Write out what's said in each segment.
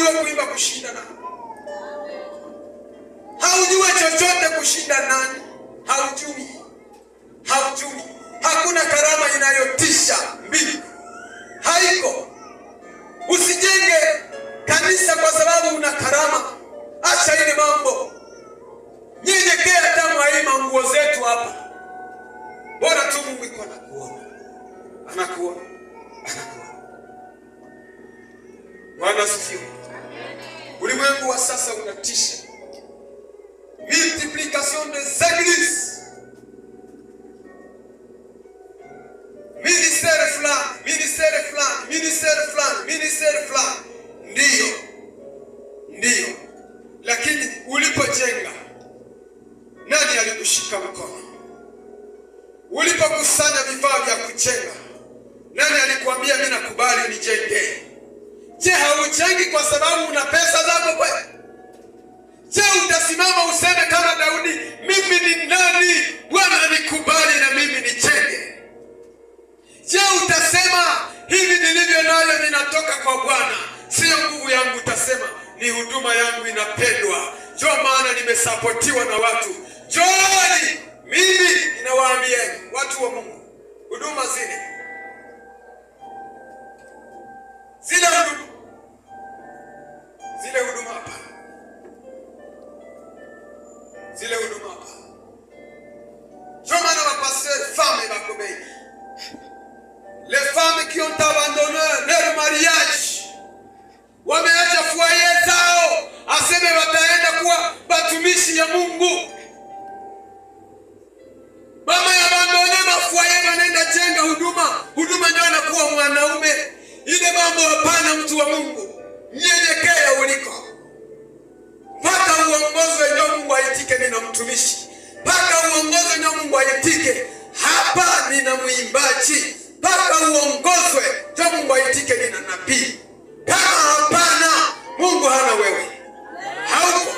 haujui kuimba kushinda nani? Haujui chochote kushinda nani? Haujui. Hakuna karama inayotisha mbili. Haiko. Usijenge kanisa kwa sababu una karama. Acha ile mambo. Nyenyekea kama haima nguo zetu hapa. Bora tu Mungu iko anakuona. Anakuona. Bwana asifiwe. Ulimwengu wa sasa unatisha. Multiplication des églises. Ministère fulani. Ndiyo. Lakini ulipojenga, nani alikushika mkono? Ulipokusanya vifaa vya kujenga, nani alikwambia mimi nakubali nijenge? Je, haujengi kwa sababu una pesa zako kweli? Je, utasimama useme kama Daudi, mimi ni nani Bwana anikubali na mimi nijenge? Je, utasema hivi nilivyo nayo ninatoka kwa Bwana, sio nguvu yangu? Utasema ni huduma yangu inapendwa, ndio maana nimesapotiwa na watu. Joani, mimi ninawaambia watu wa Mungu, huduma zile huduma hapa. Ndio maana mapasteur femmes bako bei. Les femmes qui ont abandonné leur mariage, wameacha foyer zao, aseme wataenda kuwa batumishi ya Mungu. Mama ya abandone mafoyer, wanaenda jenga huduma ndio anakuwa mwanaume. Ile mambo hapana, mtu wa Mungu. Nyenyekea uliko. Paka uongozo ndio Mungu aitike nina mtumishi. Paka uongozo ndio Mungu aitike hapa nina mwimbaji. Paka uongozwe ndio Mungu aitike nina nabii. Kama hapana, Mungu hana wewe. Hauko.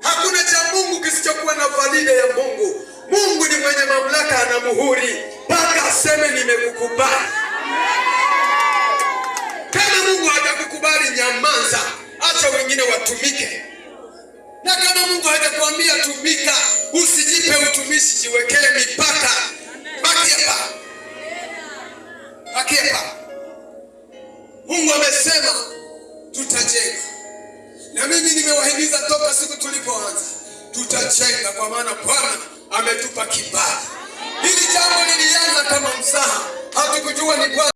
Hakuna cha Mungu kisichokuwa na valide ya Mungu. Mungu ni mwenye mamlaka, ana muhuri. Paka aseme nimekukubali. Kama Mungu hajakukubali, nyamaza, acha wengine watumike. Na kama Mungu hajakwambia tumika, usijipe utumishi, jiwekee mipaka. Baki hapa. Mungu amesema tutajenga. Na mimi nimewahimiza toka siku tulipoanza, tutajenga kwa maana Bwana ametupa kibali. Hili jambo lilianza kama mzaha, hatukujua ni Bwana